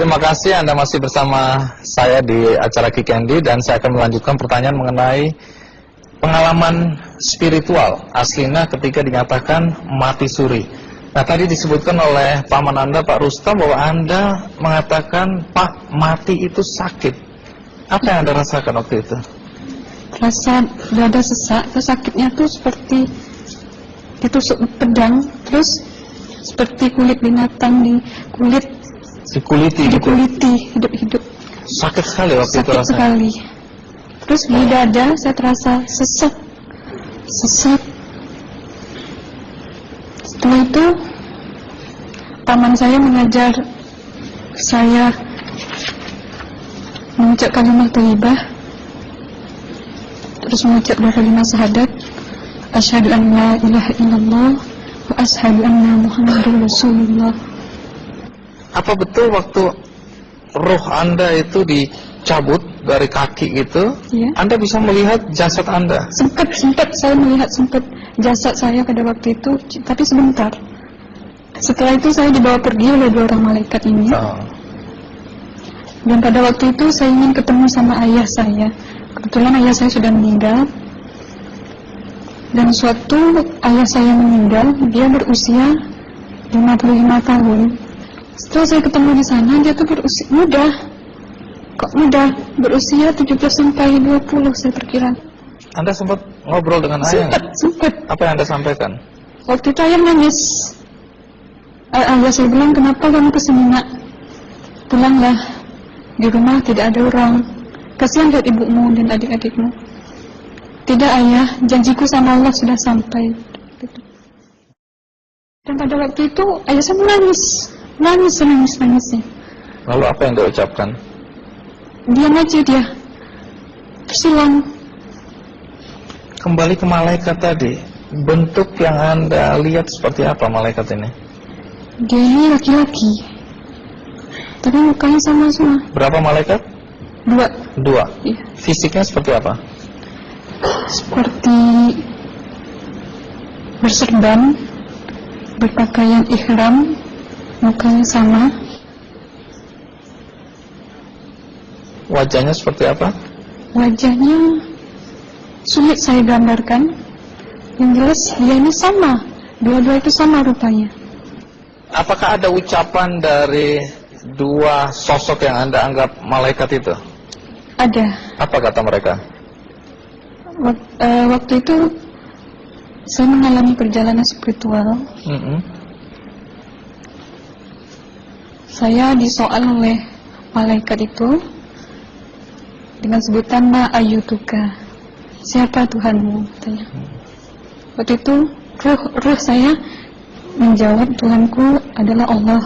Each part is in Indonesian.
Terima kasih Anda masih bersama saya di acara Kikendi, dan saya akan melanjutkan pertanyaan mengenai pengalaman spiritual aslinya ketika dinyatakan mati suri. Nah, tadi disebutkan oleh paman Anda, Pak Rustam, bahwa Anda mengatakan, Pak, mati itu sakit. Apa yang Anda rasakan waktu itu? Rasa dada sesak, sakitnya tuh seperti ditusuk pedang, terus seperti kulit binatang dikuliti hidup-hidup. Sakit sekali waktu itu rasanya. Sakit sekali. Terus di dada saya terasa sesak. Setelah itu paman saya mengajar saya mengucap kalimat thayyibah, terus mengucap 25 syahadat, asyhadu an la ilaha illallah wa asyhadu anna muhammadar rasulullah. Apa betul waktu roh Anda itu dicabut dari kaki gitu, ya, Anda bisa melihat jasad Anda? Sempat saya melihat jasad saya pada waktu itu, tapi sebentar. Setelah itu saya dibawa pergi oleh 2 orang malaikat ini. Dan pada waktu itu saya ingin ketemu sama ayah saya. Kebetulan ayah saya sudah meninggal. Dan suatu ayah saya meninggal, dia berusia 55 tahun. Setelah saya ketemu di sana, dia tuh berusia muda. Kok muda? Berusia 17 sampai 20 saya perkira. Anda sempat ngobrol dengan ayah? Sempat. Apa yang Anda sampaikan? Waktu itu ayah nangis. Ayah saya bilang, kenapa kamu kesini nak? Pulanglah. Di rumah tidak ada orang. Kasihan lihat ibumu dan adik-adikmu. Tidak ayah, janjiku sama Allah sudah sampai. Dan pada waktu itu ayah saya menangis. Lalu apa yang dia ucapkan? Diam aja dia. Tersilang. Kembali ke malaikat tadi, bentuk yang Anda lihat seperti apa malaikat ini? Dia ini laki-laki, tapi mukanya sama semua. Berapa malaikat? 2. Iya. Fisiknya seperti apa? Seperti berserban, berpakaian ihram, mukanya sama. Wajahnya seperti apa? Wajahnya sulit saya gambarkan. Yang jelas dia ini sama, dua-dua itu sama rupanya. Apakah ada ucapan dari 2 sosok yang Anda anggap malaikat itu? Ada. Apa kata mereka? Waktu itu saya mengalami perjalanan spiritual. Saya disoal oleh malaikat itu dengan sebutan ma ayyutuka, siapa Tuhanmu, katanya. Waktu itu ruh saya menjawab, Tuhanku adalah Allah.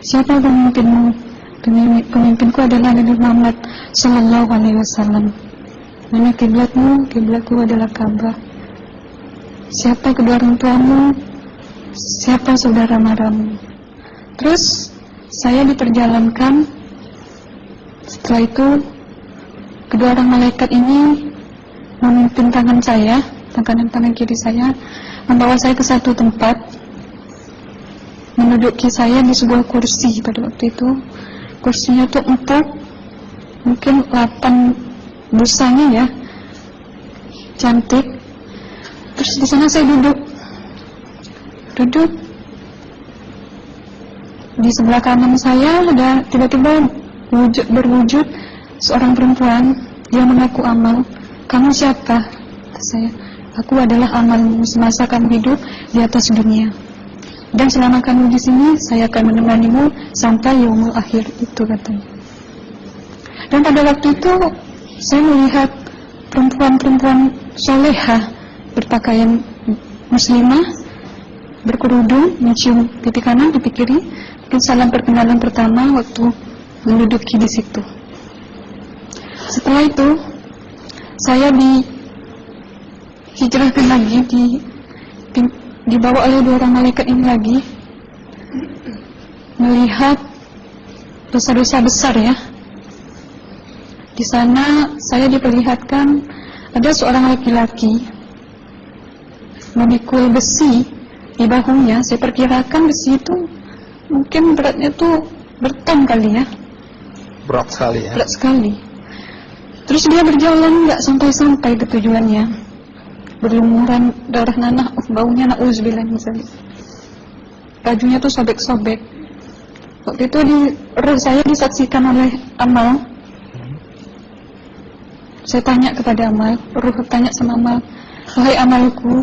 Siapa pemimpinmu? Pemimpinku adalah Nabi Muhammad sallallahu alaihi wasallam. Mana kiblatmu? Kiblatku adalah Ka'bah. Siapa kedua orang tuamu? Siapa saudara maramu? Terus saya diperjalankan. Setelah itu kedua orang malaikat ini memimpin tangan saya, tangan kiri saya, membawa saya ke satu tempat, menduduki saya di sebuah kursi. Pada waktu itu kursinya tuh empuk, mungkin 8 busanya ya, cantik. Terus di sana saya duduk. Di sebelah kanan saya ada tiba-tiba berwujud seorang perempuan. Dia mengaku Amal. Kamu siapa? Kata saya. Aku adalah Amal semasa kamu hidup di atas dunia. Dan selama kamu di sini, saya akan menemanimu sampai yaumul akhir, itu katanya. Dan pada waktu itu saya melihat perempuan-perempuan solehah berpakaian muslimah, berkerudung, mencium pipi kanan, pipi kiri. Mungkin salam perkenalan pertama waktu menduduki di situ. Setelah itu saya dihijrahkan lagi, dibawa oleh 2 orang malaikat ini lagi, melihat dosa-dosa besar ya. Di sana saya diperlihatkan ada seorang laki-laki memikul besi di bahunya. Saya perkirakan besi itu mungkin beratnya tuh berton kali ya, Berat sekali ya. berat sekali. Terus dia berjalan nggak sampai-sampai ke tujuannya, berlumuran darah nanah, baunya na'udzubillah misalnya. Bajunya tuh sobek-sobek. Waktu itu roh saya disaksikan oleh Amal. Saya tanya kepada Amal, roh tanya sama Amal, wahai Amalku,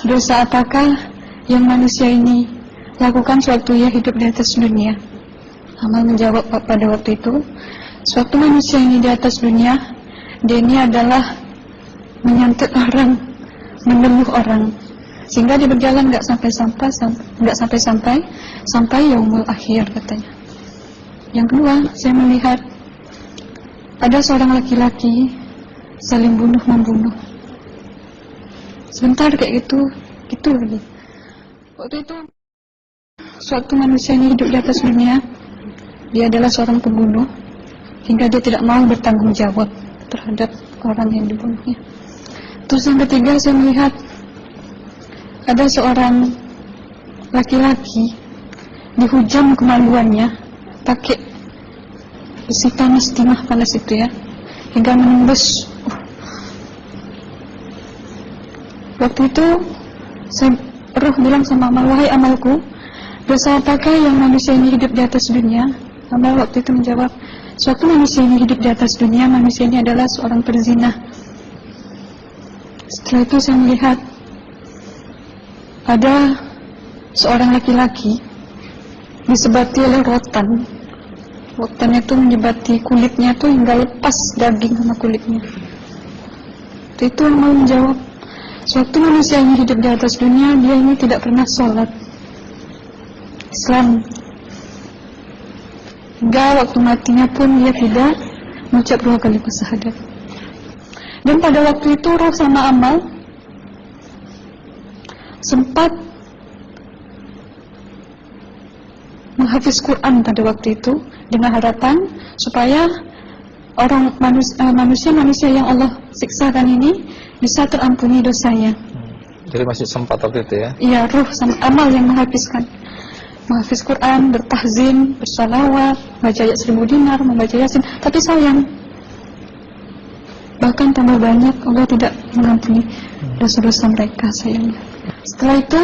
dosa apakah yang manusia ini lakukan sewaktu ia hidup di atas dunia? Amal menjawab pada waktu itu, suatu manusia ini di atas dunia, dia ini adalah menyantet orang, meneluh orang, sehingga dia berjalan nggak sampai yaumul akhir katanya. Yang kedua, saya melihat ada seorang laki-laki saling bunuh-membunuh. Sebentar kayak gitu lagi. Waktu itu suatu manusia ini hidup di atas dunia, dia adalah seorang pembunuh, hingga dia tidak mau bertanggung jawab terhadap orang yang dibunuhnya. Terus yang ketiga, saya melihat ada seorang laki-laki dihujam kemaluannya pakai besi panas, timah panas itu ya, hingga menembus. Waktu itu roh bilang sama Amal, wahai Amalku, dosa apakah yang manusia ini hidup di atas dunia? Amal waktu itu menjawab, suatu manusia ini hidup di atas dunia, manusia ini adalah seorang perzina. Setelah itu saya melihat ada seorang laki-laki disebati oleh rotan. Rotannya itu menyebati kulitnya itu hingga lepas daging sama kulitnya. Itu yang mau menjawab, suatu manusia yang hidup di atas dunia, dia ini tidak pernah sholat Islam, hingga waktu matinya pun dia tidak mengucap 2 kali syahadat. Dan pada waktu itu roh sama Amal sempat menghafiz Quran pada waktu itu dengan harapan supaya orang manusia yang Allah siksakan ini bisa terampuni dosanya. Jadi masih sempat waktu itu ya? Iya, ruh sama Amal yang menghafizkan, menghafiz Quran, bertahzim, bersalawat, baca ayat 1000 dinar, membaca Yasin. Tapi sayang, bahkan tambah banyak, Allah tidak mengampuni dosa-dosa mereka, sayangnya. Setelah itu,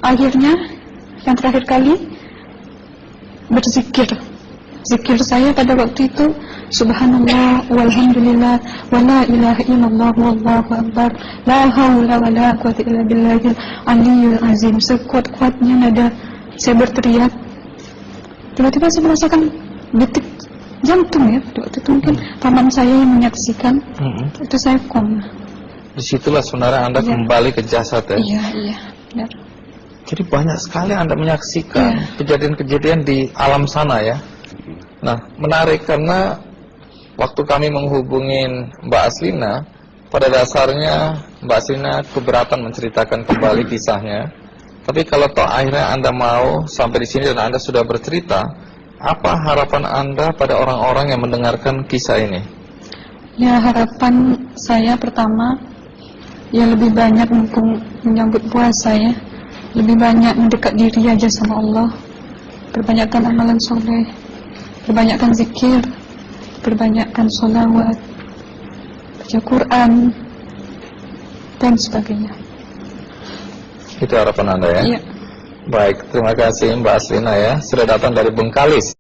akhirnya yang terakhir kali berzikir. Zikir saya pada waktu itu, subhanallah, walhamdulillah, wala ilaha illallah, wallahu akbar, la hawla wala quwwata illa billahil aliyyil azim. Sekuat-kuatnya nada saya berteriak. Tiba-tiba saya merasakan detik jantung ya. Waktu itu mungkin paman saya yang menyaksikan. Itu saya koma. Disitulah sebenarnya Anda kembali ke jasad ya? Iya, benar. Jadi banyak sekali Anda menyaksikan kejadian-kejadian di alam sana ya. Nah, menarik karena waktu kami menghubungin Mbak Aslina, pada dasarnya Mbak Aslina keberatan menceritakan kembali kisahnya. Tapi kalau toh akhirnya Anda mau sampai di sini dan Anda sudah bercerita, apa harapan Anda pada orang-orang yang mendengarkan kisah ini? Ya, harapan saya pertama, ya lebih banyak mumpung menyambut puasa ya, lebih banyak mendekat diri aja sama Allah, perbanyakkan amalan soleh, perbanyakkan zikir, perbanyakkan sholawat, baca Quran, dan sebagainya. Itu harapan Anda ya? Iya. Baik, terima kasih Mbak Aslina ya, sudah datang dari Bengkalis.